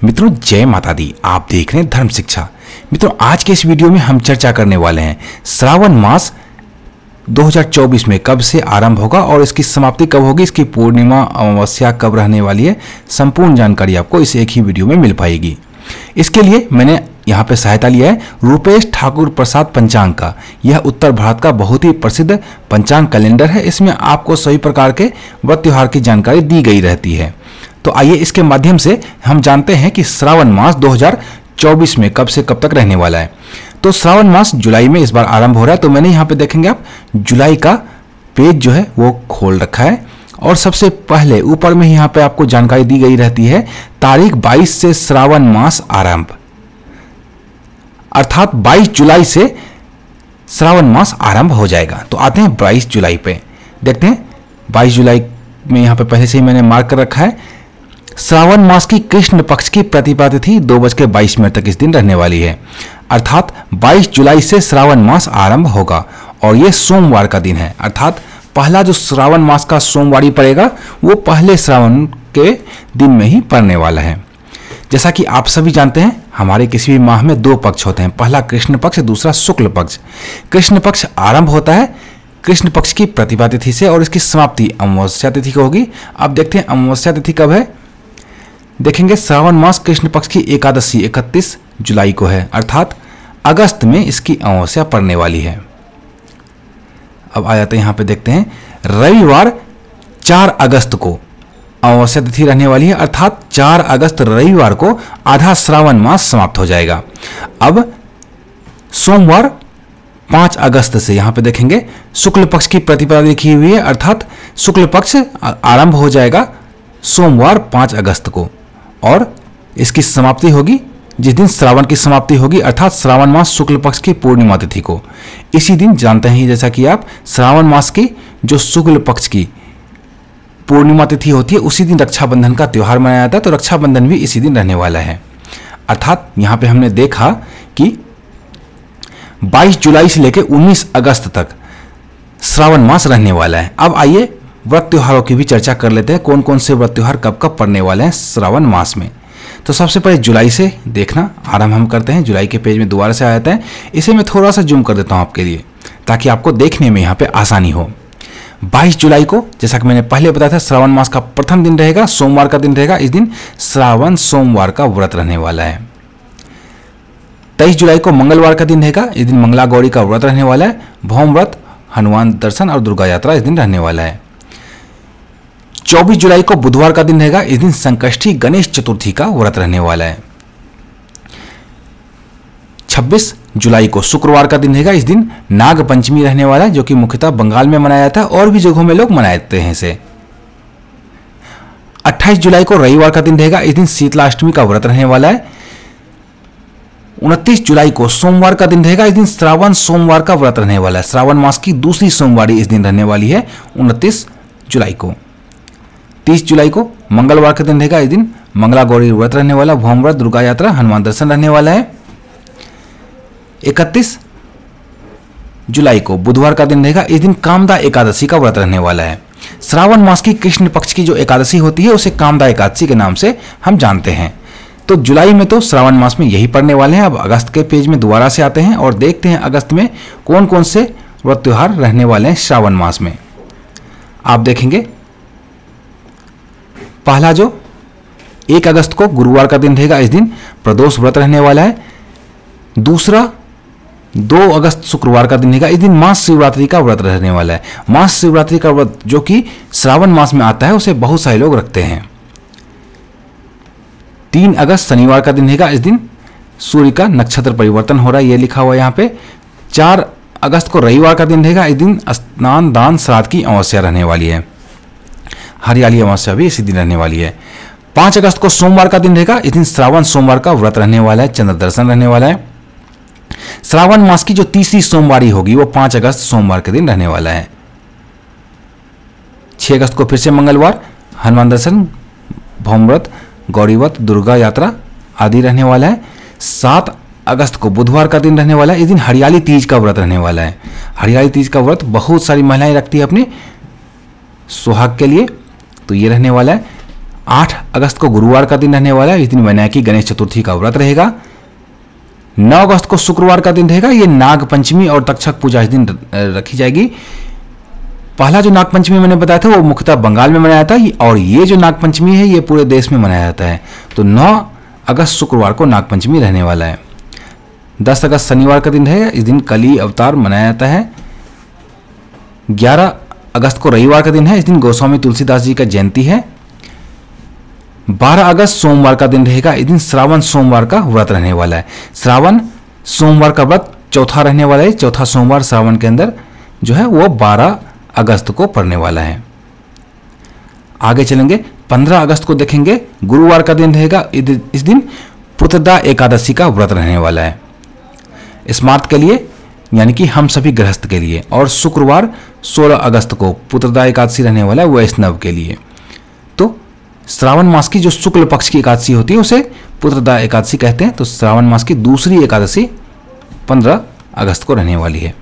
मित्रों जय माता दी। आप देख रहे हैं धर्म शिक्षा। मित्रों आज के इस वीडियो में हम चर्चा करने वाले हैं श्रावण मास 2024 में कब से आरंभ होगा और इसकी समाप्ति कब होगी, इसकी पूर्णिमा अमावस्या कब रहने वाली है। संपूर्ण जानकारी आपको इस एक ही वीडियो में मिल पाएगी। इसके लिए मैंने यहाँ पे सहायता लिया है रूपेश ठाकुर प्रसाद पंचांग का। यह उत्तर भारत का बहुत ही प्रसिद्ध पंचांग कैलेंडर है। इसमें आपको सभी प्रकार के व्रत त्योहार की जानकारी दी गई रहती है। तो आइए इसके माध्यम से हम जानते हैं कि श्रावण मास 2024 में कब से कब तक रहने वाला है। तो श्रावण मास जुलाई में इस बार आरंभ हो रहा है। तो मैंने यहाँ पे देखेंगे आप जुलाई का पेज जो है वो खोल रखा है और सबसे पहले ऊपर में यहाँ पे आपको जानकारी दी गई रहती है तारीख 22 से श्रावण मास आरंभ, अर्थात 22 जुलाई से श्रावण मास आरंभ हो जाएगा। तो आते हैं 22 जुलाई पे, देखते हैं 22 जुलाई में यहाँ पे पहले से ही मैंने मार्क कर रखा है। श्रावण मास की कृष्ण पक्ष की प्रतिपदा तिथि 2:22 तक इस दिन रहने वाली है, अर्थात 22 जुलाई से श्रावण मास आरंभ होगा और ये सोमवार का दिन है। अर्थात पहला जो श्रावण मास का सोमवारी पड़ेगा वो पहले श्रावण के दिन में ही पड़ने वाला है। जैसा कि आप सभी जानते हैं हमारे किसी भी माह में 2 पक्ष होते हैं, पहला कृष्ण पक्ष, दूसरा शुक्ल पक्ष। कृष्ण पक्ष आरंभ होता है कृष्ण पक्ष की प्रतिपदा तिथि से और इसकी समाप्ति अमावस्या तिथि को होगी। अब देखते हैं अमावस्या तिथि कब है। देखेंगे श्रावण मास कृष्ण पक्ष की एकादशी 31 जुलाई को है, अर्थात अगस्त में इसकी अमावस्या पड़ने वाली है। अब आ जाते हैं यहाँ पे देखते हैं रविवार 4 अगस्त को अमावस्या तिथि रहने वाली है, अर्थात 4 अगस्त रविवार को आधा श्रावण मास समाप्त हो जाएगा। अब सोमवार 5 अगस्त से यहाँ पे देखेंगे शुक्ल पक्ष की प्रतिपदा लिखी हुई है, अर्थात शुक्ल पक्ष आरंभ हो जाएगा सोमवार 5 अगस्त को और इसकी समाप्ति होगी जिस दिन श्रावण की समाप्ति होगी, अर्थात श्रावण मास शुक्ल पक्ष की पूर्णिमा तिथि को। इसी दिन जानते हैं जैसा कि आप श्रावण मास की जो शुक्ल पक्ष की पूर्णिमा तिथि होती है उसी दिन रक्षाबंधन का त्यौहार मनाया जाता है। तो रक्षाबंधन भी इसी दिन रहने वाला है, अर्थात यहाँ पे हमने देखा कि 22 जुलाई से लेकर 19 अगस्त तक श्रावण मास रहने वाला है। अब आइए व्रत त्योहारों की भी चर्चा कर लेते हैं, कौन कौन से व्रत त्योहार कब कब पड़ने वाले हैं श्रावण मास में। तो सबसे पहले जुलाई से देखना आरंभ हम करते हैं। जुलाई के पेज में दोबारा से आ जाता है। इसे मैं थोड़ा सा जूम कर देता हूं आपके लिए ताकि आपको देखने में यहाँ पे आसानी हो। 22 जुलाई को जैसा कि मैंने पहले बताया था श्रावण मास का प्रथम दिन रहेगा, सोमवार का दिन रहेगा। इस दिन श्रावण सोमवार का व्रत रहने वाला है। 23 जुलाई को मंगलवार का दिन रहेगा। इस दिन मंगला गौरी का व्रत रहने वाला है। भौम व्रत, हनुमान दर्शन और दुर्गा यात्रा इस दिन रहने वाला है। 24 जुलाई को बुधवार का दिन रहेगा। इस दिन संकष्टी गणेश चतुर्थी का व्रत रहने वाला है। 26 जुलाई को शुक्रवार का दिन रहेगा। इस दिन नाग पंचमी रहने वाला है जो कि मुख्यतः बंगाल में मनाया जाता है और भी जगहों में लोग मनाते हैं इसे। 28 जुलाई को रविवार का दिन रहेगा। इस दिन शीतलाष्टमी का व्रत रहने वाला है। 29 जुलाई को सोमवार का दिन रहेगा। इस दिन श्रावण सोमवार का व्रत रहने वाला है। श्रावण मास की दूसरी सोमवारी इस दिन रहने वाली है 29 जुलाई को। 30 जुलाई को मंगलवार का दिन रहेगा। इस दिन मंगला गौरी व्रत रहने वाला, भौम व्रत, दुर्गा यात्रा, हनुमान दर्शन रहने वाला है। 31 जुलाई को बुधवार का दिन रहेगा। इस दिन कामदा एकादशी का व्रत रहने वाला है। श्रावण मास की कृष्ण पक्ष की जो एकादशी होती है उसे कामदा एकादशी के नाम से हम जानते हैं। तो जुलाई में तो श्रावण मास में यही पड़ने वाले हैं। अब अगस्त के पेज में दोबारा से आते हैं और देखते हैं अगस्त में कौन कौन से व्रत त्योहार रहने वाले हैं श्रावण मास में। आप देखेंगे पहला जो 1 अगस्त को गुरुवार का दिन रहेगा। इस दिन प्रदोष व्रत रहने वाला है। दूसरा 2 अगस्त शुक्रवार का दिन रहेगा। इस दिन मास शिवरात्रि का व्रत रहने वाला है। मास शिवरात्रि का व्रत जो कि श्रावण मास में आता है उसे बहुत सारे लोग रखते हैं। 3 अगस्त शनिवार का दिन रहेगा। इस दिन सूर्य का नक्षत्र परिवर्तन हो रहा है, ये लिखा हुआ है यहाँ पे। 4 अगस्त को रविवार का दिन रहेगा। इस दिन स्नान दान श्राद्ध की अमावस्या रहने वाली है। हरियाली अमावस्या भी इसी दिन रहने वाली है। 5 अगस्त को सोमवार का दिन रहेगा। इस दिन श्रावण सोमवार का व्रत रहने वाला है, चंद्र दर्शन रहने वाला है। श्रावण मास की जो तीसरी सोमवारी होगी वो 5 अगस्त सोमवार के दिन रहने वाला है। 6 अगस्त को फिर से मंगलवार, हनुमान दर्शन, भौम व्रत, गौरी व्रत, दुर्गा यात्रा आदि रहने वाला है। 7 अगस्त को बुधवार का दिन रहने वाला है। इस दिन हरियाली तीज का व्रत रहने वाला है। हरियाली तीज का व्रत बहुत सारी महिलाएं रखती है अपने सुहाग के लिए, तो ये रहने वाला है। 8 अगस्त को गुरुवार का दिन रहने वाला है, इस दिन वैनायकी गणेश चतुर्थी का व्रत रहेगा। 9 अगस्त को शुक्रवार का दिन रहेगा, ये नाग पंचमी और तक्षक पूजा इस दिन रखी जाएगी। पहला जो नाग पंचमी मैंने बताया था वो मुख्यतः बंगाल में मनाया जाता है, और ये जो नाग पंचमी है ये पूरे देश में मनाया जाता है। तो 9 अगस्त शुक्रवार को नाग पंचमी रहने वाला है। 10 अगस्त शनिवार का दिन है, इस दिन कली अवतार मनाया जाता है। 11 अगस्त को रविवार का दिन है, इस दिन गोस्वामी तुलसीदास जी का जयंती है। 12 अगस्त सोमवार का दिन रहेगा, इस दिन श्रावण सोमवार का व्रत रहने वाला है। श्रावण सोमवार का व्रत चौथा रहने वाला है, चौथा सोमवार श्रावण के अंदर जो है वो 12 अगस्त को पड़ने वाला है। आगे चलेंगे, 15 अगस्त को देखेंगे, गुरुवार का दिन रहेगा, इस दिन पुत्रदा एकादशी का व्रत रहने वाला है स्मार्त के लिए, यानी कि हम सभी गृहस्थ के लिए। और शुक्रवार 16 अगस्त को पुत्रदा एकादशी रहने वाला है वैष्णव के लिए। तो श्रावण मास की जो शुक्ल पक्ष की एकादशी होती है उसे पुत्रदा एकादशी कहते हैं। तो श्रावण मास की दूसरी एकादशी 15 अगस्त को रहने वाली है।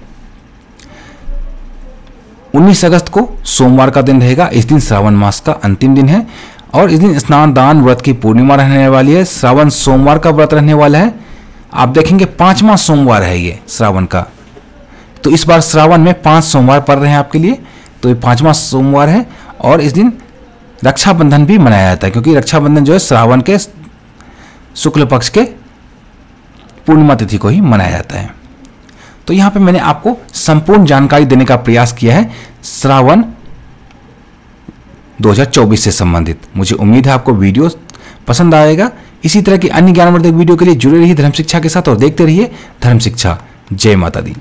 19 अगस्त को सोमवार का दिन रहेगा, इस दिन श्रावण मास का अंतिम दिन है, और इस दिन स्नान दान व्रत की पूर्णिमा रहने वाली है। श्रावण सोमवार का व्रत रहने वाला है। आप देखेंगे 5वां सोमवार है ये श्रावण का, तो इस बार श्रावण में 5 सोमवार पड़ रहे हैं आपके लिए, तो ये 5वां सोमवार है। और इस दिन रक्षाबंधन भी मनाया जाता है, क्योंकि रक्षाबंधन जो है श्रावण के शुक्ल पक्ष के पूर्णिमा तिथि को ही मनाया जाता है। तो यहाँ पे मैंने आपको संपूर्ण जानकारी देने का प्रयास किया है श्रावण 2024 से संबंधित। मुझे उम्मीद है आपको वीडियो पसंद आएगा। इसी तरह की अन्य ज्ञानवर्धक वीडियो के लिए जुड़े रहिए धर्म शिक्षा के साथ और देखते रहिए धर्म शिक्षा। जय माता दी।